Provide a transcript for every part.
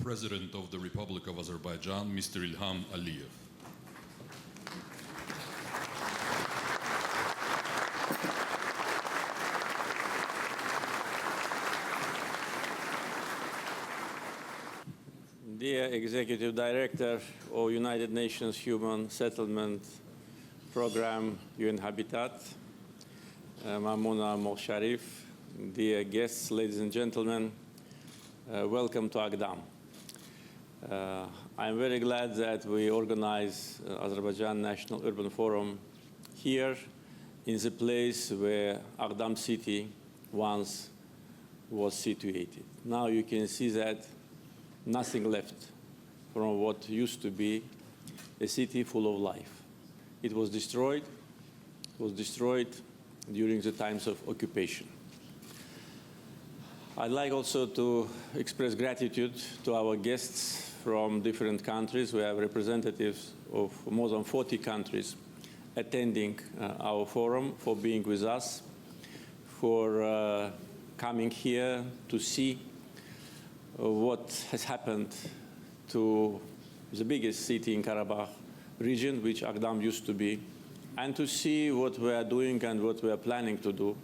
President of the Republic of Azerbaijan, Mr. İlham Əliyev. Dear Executive Director of United Nations Human Settlement Program, UN Habitat, Mamouna Moghsharif, dear guests, ladies and gentlemen, welcome to Ağdam. I'm very glad that we organize Azerbaijan National Urban Forum here in the place where Ağdam city once was situated. Now you can see that nothing left from what used to be a city full of life. It was destroyed. It was destroyed during the times of occupation. I'd like also to express gratitude to our guests from different countries. We have representatives of more than 40 countries attending our forum, for being with us, for coming here to see what has happened to the biggest city in Karabakh region, which Ağdam used to be, and to see what we are doing and what we are planning to do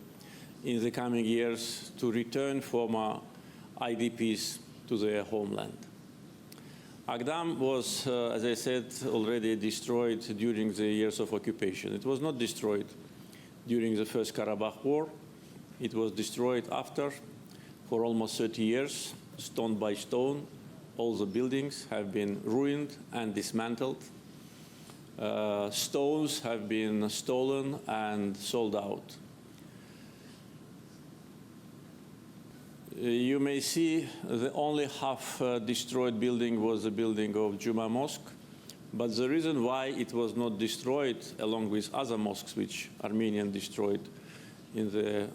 in the coming years to return former IDPs to their homeland. Ağdam was, as I said, already destroyed during the years of occupation. It was not destroyed during the First Karabakh War. It was destroyed after, for almost 30 years, stone by stone. All the buildings have been ruined and dismantled. Stones have been stolen and sold out. You may see the only half destroyed building was the building of Juma Mosque, but the reason why it was not destroyed along with other mosques which Armenians destroyed in the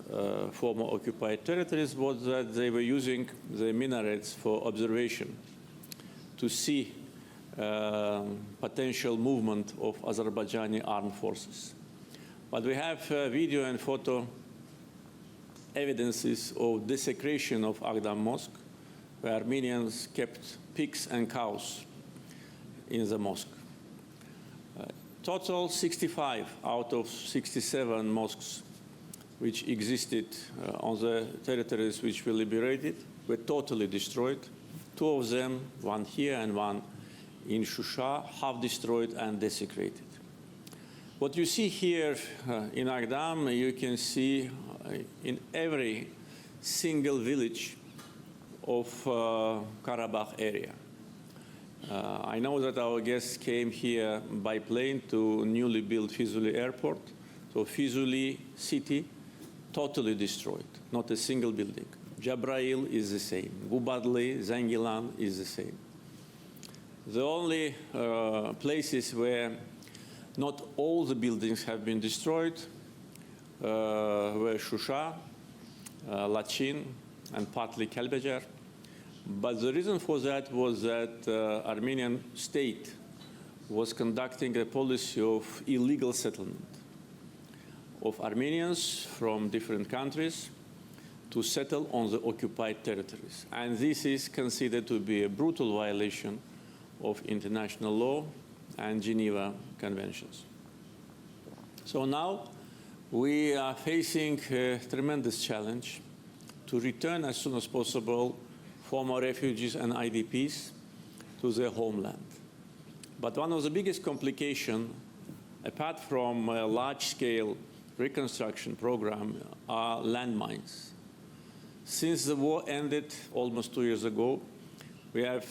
former occupied territories was that they were using the minarets for observation to see potential movement of Azerbaijani armed forces. But we have video and photo evidences of desecration of Ağdam Mosque, where Armenians kept pigs and cows in the mosque. Total 65 out of 67 mosques which existed on the territories which were liberated were totally destroyed. Two of them, one here and one in Shusha, half destroyed and desecrated. What you see here in Ağdam, you can see in every single village of Karabakh area. I know that our guests came here by plane to newly built Fizuli Airport. So Fizuli city, totally destroyed, not a single building. Jabrail is the same. Gubadli, Zengilan is the same. The only places where not all the buildings have been destroyed were Shusha, Lachin, and partly Kelbecer. But the reason for that was that Armenian state was conducting a policy of illegal settlement of Armenians from different countries to settle on the occupied territories. And this is considered to be a brutal violation of international law and Geneva Conventions. So now we are facing a tremendous challenge to return as soon as possible former refugees and IDPs to their homeland. But one of the biggest complications, apart from a large-scale reconstruction program, are landmines. Since the war ended almost 2 years ago, we have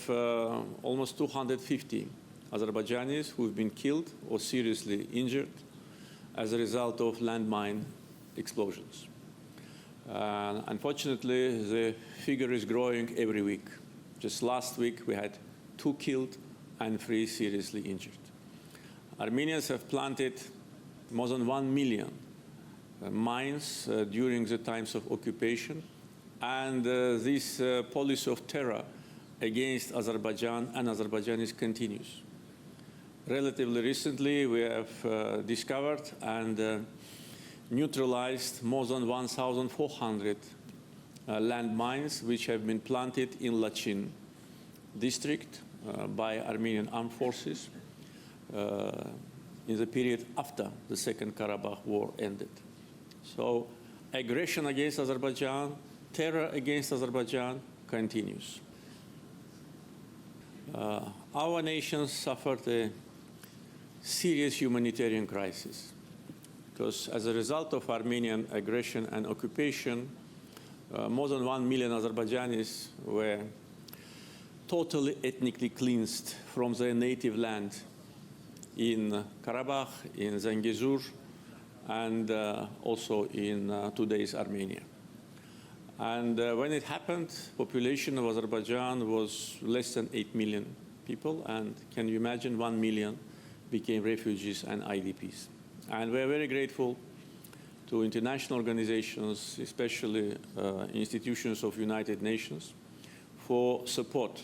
almost 250 Azerbaijanis who have been killed or seriously injured as a result of landmine explosions. Unfortunately, the figure is growing every week. Just last week, we had 2 killed and 3 seriously injured. Armenians have planted more than 1 million mines during the times of occupation, and this policy of terror against Azerbaijan and Azerbaijanis continues. Relatively recently, we have discovered and neutralized more than 1,400 landmines which have been planted in Lachin district by Armenian armed forces in the period after the Second Karabakh War ended. So aggression against Azerbaijan, terror against Azerbaijan continues. Our nation suffered a serious humanitarian crisis because as a result of Armenian aggression and occupation, more than 1 million Azerbaijanis were totally ethnically cleansed from their native land in Karabakh, in Zangezur, and also in today's Armenia. And when it happened, population of Azerbaijan was less than 8 million people, and can you imagine 1 million became refugees and IDPs. And we're very grateful to international organizations, especially institutions of United Nations, for support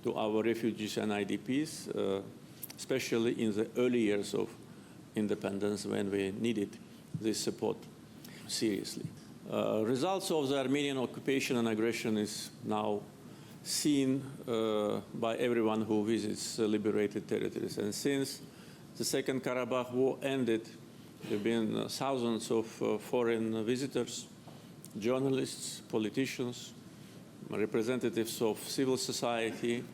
to our refugees and IDPs, especially in the early years of independence when we needed this support seriously. Results of the Armenian occupation and aggression is now seen by everyone who visits liberated territories. And since the Second Karabakh War ended, there have been thousands of foreign visitors, journalists, politicians, representatives of civil society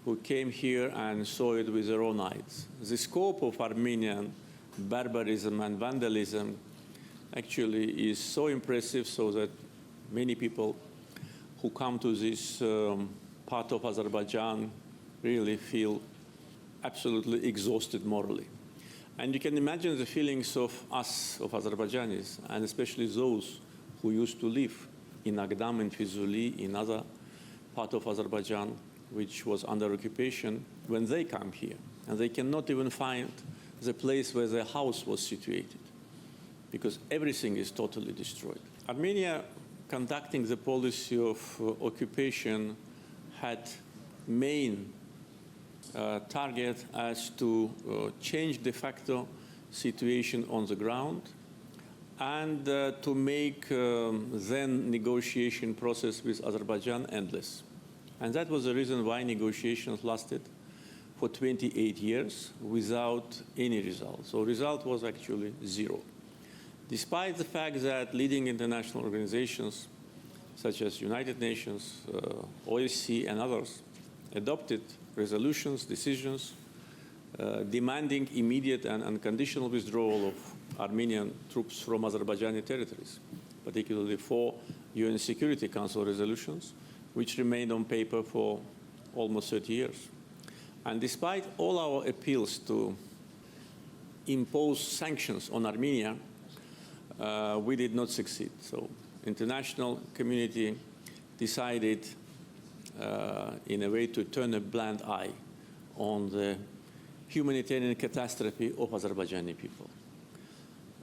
who came here and saw it with their own eyes. The scope of Armenian barbarism and vandalism actually is so impressive so that many people who come to this part of Azerbaijan really feel absolutely exhausted morally. And you can imagine the feelings of us, of Azerbaijanis, and especially those who used to live in Ağdam and Füzuli, in other part of Azerbaijan, which was under occupation, when they come here. And they cannot even find the place where their house was situated, because everything is totally destroyed. Armenia, conducting the policy of occupation, had main target as to change de facto situation on the ground and to make then negotiation process with Azerbaijan endless. And that was the reason why negotiations lasted for 28 years without any result. So result was actually zero. Despite the fact that leading international organizations such as United Nations, OSCE and others adopted resolutions, decisions, demanding immediate and unconditional withdrawal of Armenian troops from Azerbaijani territories, particularly 4 UN Security Council resolutions, which remained on paper for almost 30 years. And despite all our appeals to impose sanctions on Armenia, we did not succeed. So international community decided in a way to turn a blind eye on the humanitarian catastrophe of Azerbaijani people.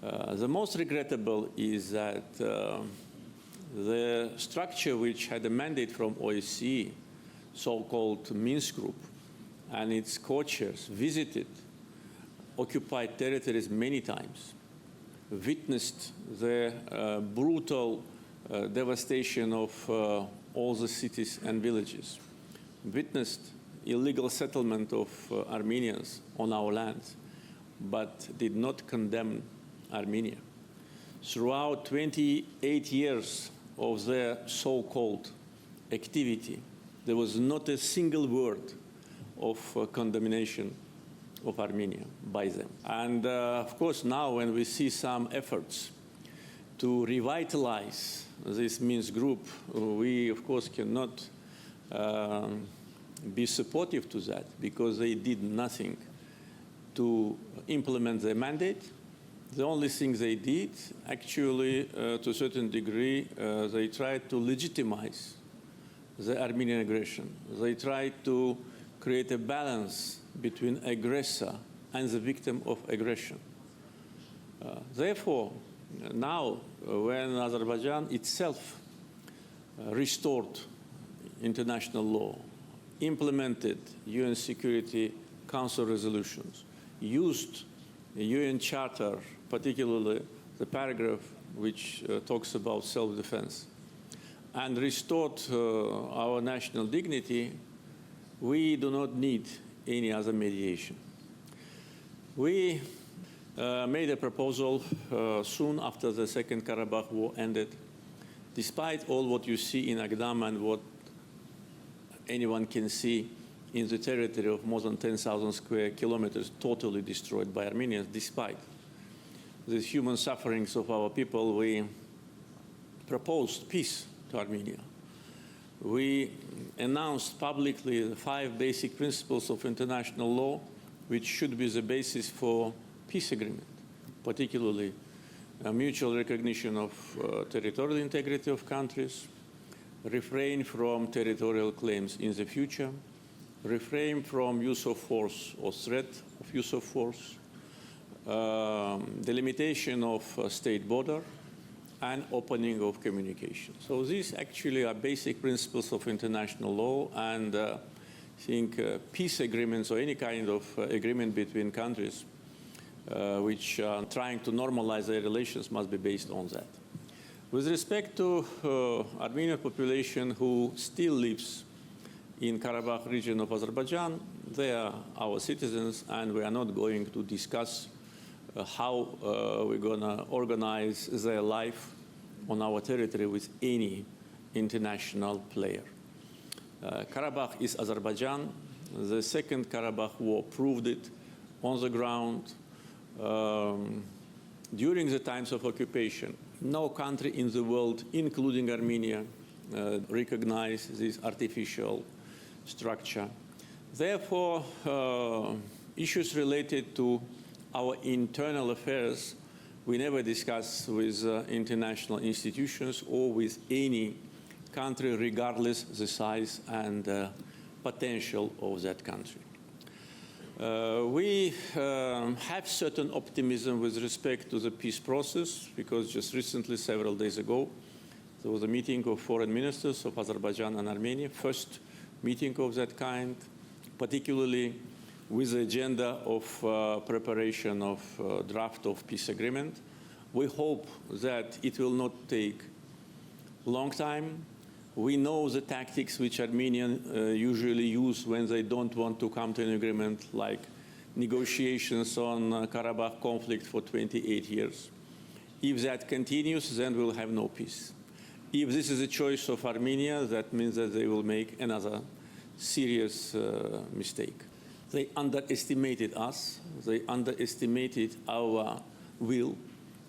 The most regrettable is that the structure which had a mandate from OSCE, so-called Minsk Group, and its co-chairs visited occupied territories many times, witnessed the brutal devastation of all the cities and villages, witnessed illegal settlement of Armenians on our land, but did not condemn Armenia. Throughout 28 years of their so-called activity, there was not a single word of condemnation of Armenia by them. And of course, now when we see some efforts to revitalize this Minsk group, we of course cannot be supportive to that because they did nothing to implement their mandate. The only thing they did, actually, to a certain degree, they tried to legitimize the Armenian aggression. They tried to create a balance between aggressor and the victim of aggression. Therefore, now, when Azerbaijan itself restored international law, implemented UN Security Council resolutions, used the UN Charter, particularly the paragraph which talks about self-defense, and restored our national dignity, we do not need any other mediation. We made a proposal soon after the Second Karabakh War ended. Despite all what you see in Ağdamda and what anyone can see in the territory of more than 10,000 square kilometers totally destroyed by Armenians, despite the human sufferings of our people, we proposed peace to Armenia. We announced publicly the 5 basic principles of international law, which should be the basis for peace agreement, particularly a mutual recognition of territorial integrity of countries, refrain from territorial claims in the future, refrain from use of force or threat of use of force, delimitation of state border, and opening of communication. So these actually are basic principles of international law, and I think peace agreements or any kind of agreement between countries which are trying to normalize their relations must be based on that. With respect to Armenian population who still lives in Karabakh region of Azerbaijan, they are our citizens, and we are not going to discuss how we're going to organize their life on our territory with any international player. Karabakh is Azerbaijan. The Second Karabakh War proved it on the ground. During the times of occupation, no country in the world, including Armenia, recognized this artificial structure. Therefore, issues related to our internal affairs, we never discuss with international institutions or with any country, regardless the size and potential of that country. We have certain optimism with respect to the peace process, because just recently, several days ago, there was a meeting of foreign ministers of Azerbaijan and Armenia, first meeting of that kind, particularly with the agenda of preparation of draft of peace agreement. We hope that it will not take a long time. We know the tactics which Armenians usually use when they don't want to come to an agreement, like negotiations on Karabakh conflict for 28 years. If that continues, then we'll have no peace. If this is a choice of Armenia, that means that they will make another serious mistake. They underestimated us. They underestimated our will,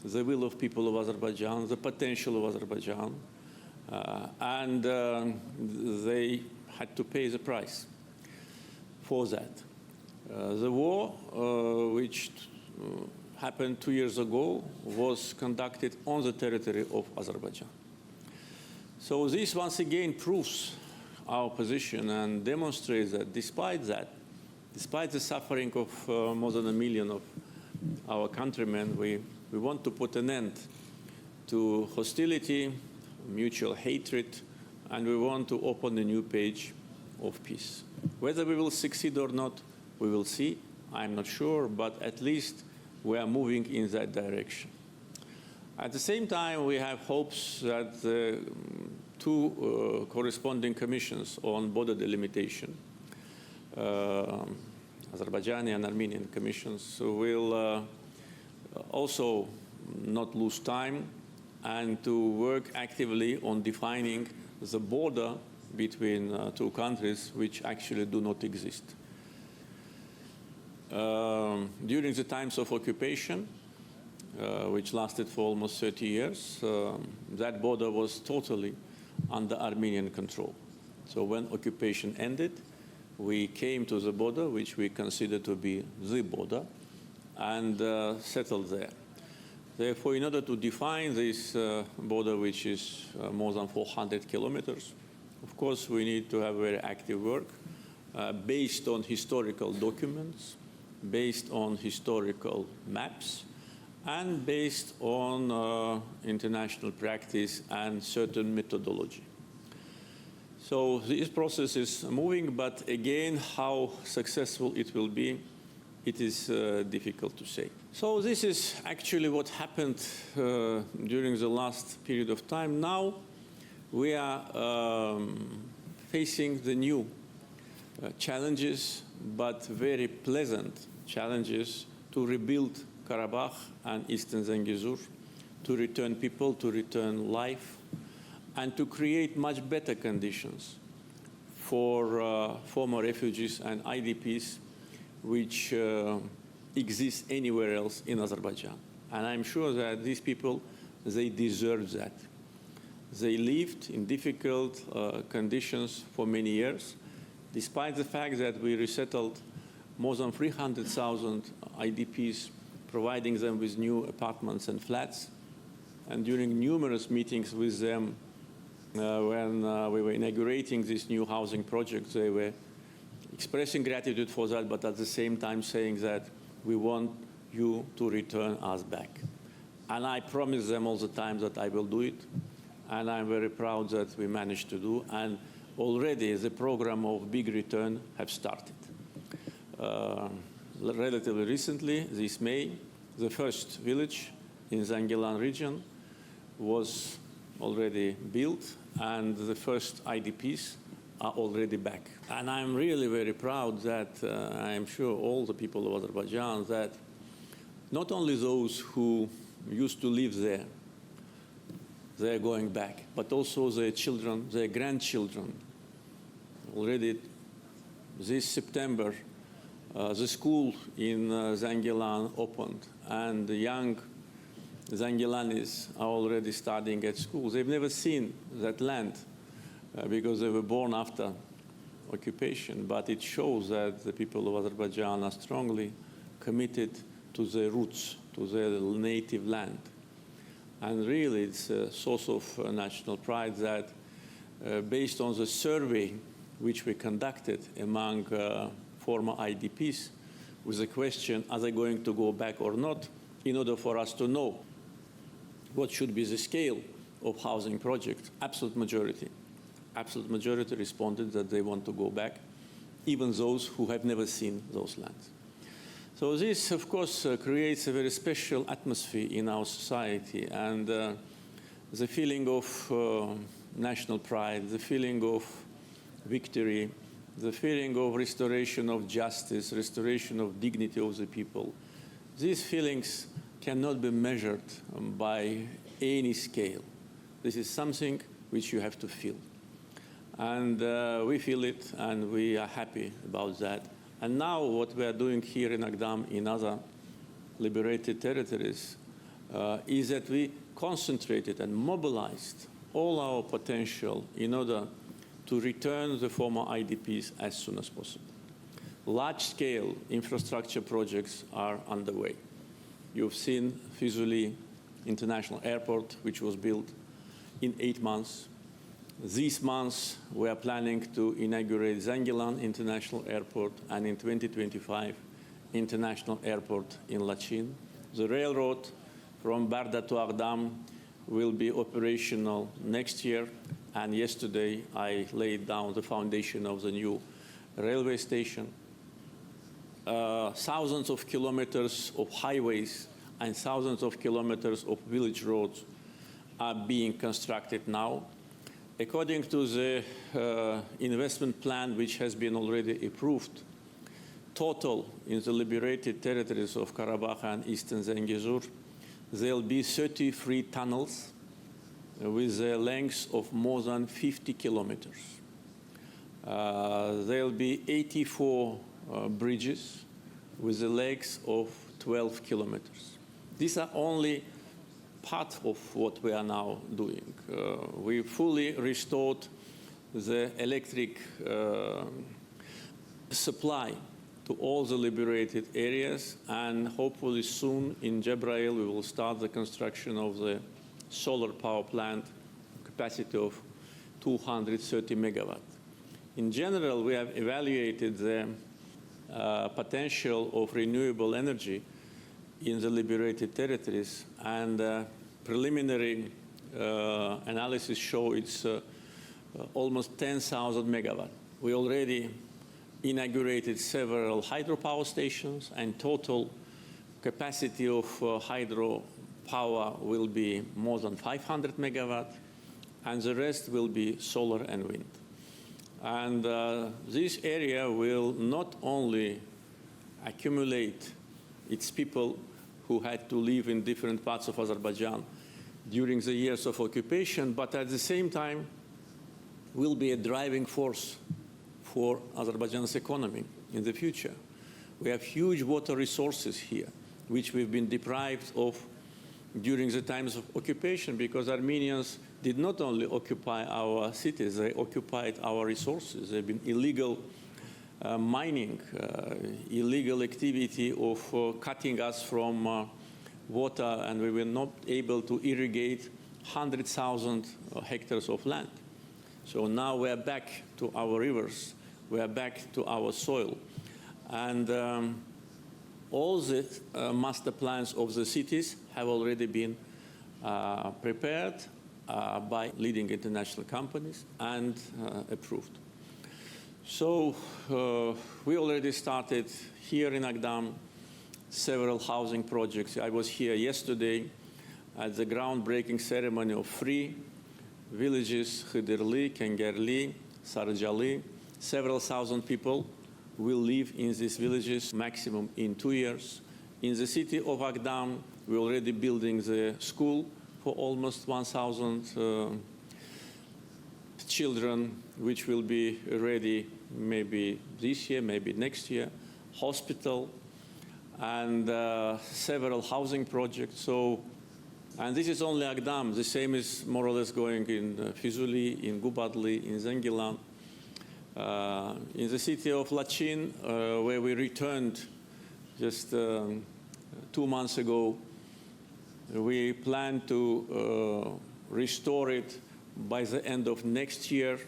the will of people of Azerbaijan, the potential of Azerbaijan. And they had to pay the price for that. The war, which happened 2 years ago, was conducted on the territory of Azerbaijan. So this once again proves our position and demonstrates that despite the suffering of more than 1 million of our countrymen, we want to put an end to hostility, mutual hatred, and we want to open a new page of peace. Whether we will succeed or not, we will see. I'm not sure, but at least we are moving in that direction. At the same time, we have hopes that the 2 corresponding commissions on border delimitation, Azerbaijani and Armenian commissions, will also not lose time and to work actively on defining the border between 2 countries which actually do not exist. During the times of occupation, which lasted for almost 30 years, that border was totally under Armenian control. So when occupation ended, we came to the border, which we consider to be the border, and settled there. Therefore, in order to define this border, which is more than 400 kilometers, of course, we need to have very active work based on historical documents, based on historical maps, and based on international practice and certain methodology. So this process is moving, but again, how successful it will be, it is difficult to say. So this is actually what happened during the last period of time. Now we are facing the new challenges, but very pleasant challenges to rebuild Karabakh and Eastern Zengezur, to return people, to return life, and to create much better conditions for former refugees and IDPs which exist anywhere else in Azerbaijan. And I'm sure that these people, they deserve that. They lived in difficult conditions for many years, despite the fact that we resettled more than 300,000 IDPs, providing them with new apartments and flats. And during numerous meetings with them, when we were inaugurating this new housing project, they were expressing gratitude for that, but at the same time saying that we want you to return us back. And I promise them all the time that I will do it. And I'm very proud that we managed to do. And already the program of big return have started. Relatively recently, this May, the first village in Zangilan region was already built, and the first IDPs are already back. And I'm really very proud that I'm sure all the people of Azerbaijan, that not only those who used to live there, they're going back, but also their children, their grandchildren. Already this September, the school in Zangilan opened, and the young Zangilanis are already studying at school. They've never seen that land because they were born after occupation, but it shows that the people of Azerbaijan are strongly committed to their roots, to their native land. And really, it's a source of national pride that, based on the survey which we conducted among former IDPs, with the question, are they going to go back or not, in order for us to know what should be the scale of housing projects, absolute majority responded that they want to go back, even those who have never seen those lands. So this, of course, creates a very special atmosphere in our society, and the feeling of national pride, the feeling of victory, the feeling of restoration of justice, restoration of dignity of the people. These feelings cannot be measured by any scale. This is something which you have to feel. And we feel it, and we are happy about that. And now what we are doing here in Ağdam, in other liberated territories, is that we concentrated and mobilized all our potential in order to return the former IDPs as soon as possible. Large-scale infrastructure projects are underway. You've seen Füzuli International Airport, which was built in 8 months. This month, we are planning to inaugurate Zangilan International Airport, and in 2025, International Airport in Lachin. The railroad from Barda to Ağdam will be operational next year, and yesterday I laid down the foundation of the new railway station. Thousands of kilometers of highways and thousands of kilometers of village roads are being constructed now. According to the investment plan, which has been already approved, total in the liberated territories of Karabakh and Eastern Zengezur, there will be 33 tunnels with a length of more than 50 kilometers. There will be 84 bridges with a length of 12 kilometers. These are only part of what we are now doing. We fully restored the electric supply to all the liberated areas, and hopefully soon in Jebrail we will start the construction of the solar power plant, capacity of 230 megawatt. In general, we have evaluated the potential of renewable energy in the liberated territories, and preliminary analysis show it's almost 10,000 megawatt. We already inaugurated several hydropower stations, and total capacity of hydropower will be more than 500 megawatt, and the rest will be solar and wind. And this area will not only accumulate its people who had to live in different parts of Azerbaijan during the years of occupation, but at the same time will be a driving force for Azerbaijan's economy in the future. We have huge water resources here, which we've been deprived of during the times of occupation, because Armenians did not only occupy our cities, they occupied our resources. They've been illegal mining, illegal activity of cutting us from water, and we were not able to irrigate 100,000 hectares of land. So now we are back to our rivers, we are back to our soil. And all the master plans of the cities have already been prepared by leading international companies and approved. So we already started here in Ağdam several housing projects. I was here yesterday at the groundbreaking ceremony of 3 villages, Hıdırlı, Kengerli, Sarıcalı. Several thousand people will live in these villages maximum in 2 years. In the city of Ağdam, we're already building the school for almost 1,000 children, which will be ready maybe this year, maybe next year. Hospital and several housing projects. So, and this is only Ağdam. The same is more or less going in Füzuli, in Gubadli, in Zengilan. In the city of Lachin, where we returned just 2 months ago, we plan to restore it by the end of next year,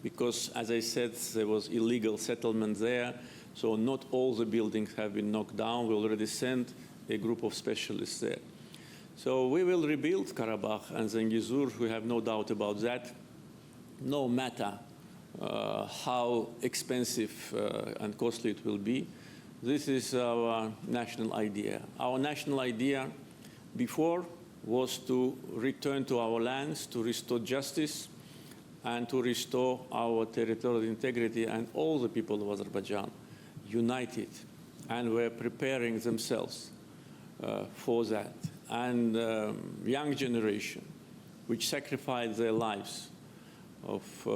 because, as I said, there was illegal settlement there, so not all the buildings have been knocked down. We already sent a group of specialists there. So we will rebuild Karabakh and Zengizur, we have no doubt about that, no matter how expensive and costly it will be. This is our national idea. Our national idea before was to return to our lands, to restore justice, and to restore our territorial integrity, and all the people of Azerbaijan united and were preparing themselves for that. And young generation, which sacrificed their lives of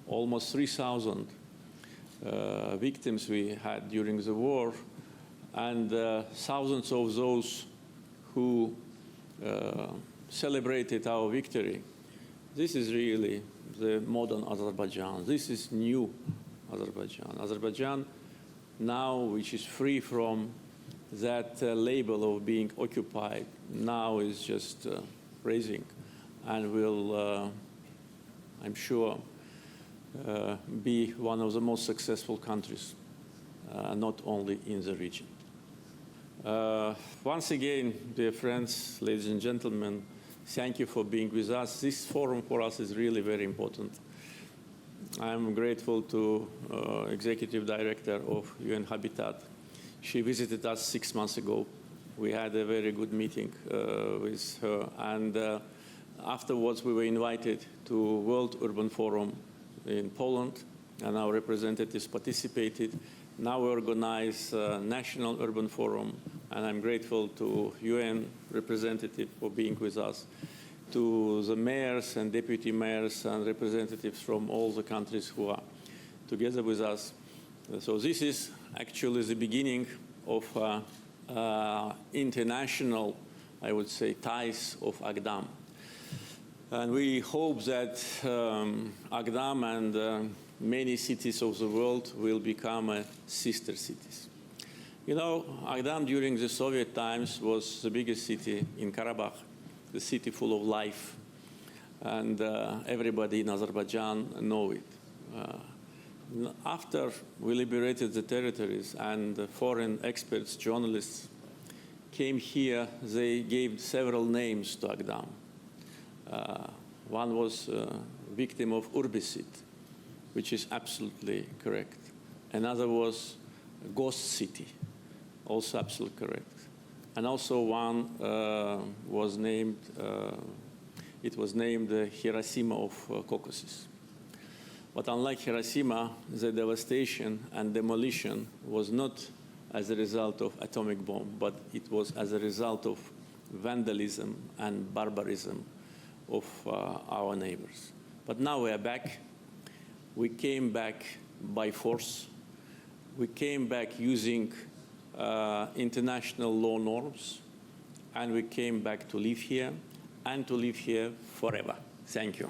almost 3,000 victims we had during the war, and thousands of those who celebrated our victory. This is really the modern Azerbaijan. This is new Azerbaijan. Azerbaijan now, which is free from that label of being occupied, now is just raising and will, I'm sure, be one of the most successful countries, not only in the region. Once again, dear friends, ladies and gentlemen, thank you for being with us. This forum for us is really very important. I'm grateful to Executive Director of UN Habitat. She visited us 6 months ago. We had a very good meeting with her. And afterwards, we were invited to World Urban Forum in Poland, and our representatives participated. Now we organize a National Urban Forum, and I'm grateful to UN representative for being with us, to the mayors and deputy mayors and representatives from all the countries who are together with us. So this is actually the beginning of international, I would say, ties of Ağdam. And we hope that Ağdam and many cities of the world will become sister cities. You know, Ağdam during the Soviet times was the biggest city in Karabakh, the city full of life, and everybody in Azerbaijan know it. After we liberated the territories and foreign experts, journalists came here, they gave several names to Ağdam. One was victim of urbicide, which is absolutely correct. Another was ghost city, also absolutely correct. And also one was named, it was named Hiroshima of Caucasus. But unlike Hiroshima, the devastation and demolition was not as a result of atomic bomb, but it was as a result of vandalism and barbarism of our neighbors. But now we are back. We came back by force. We came back using international law norms, and we came back to live here and to live here forever. Thank you.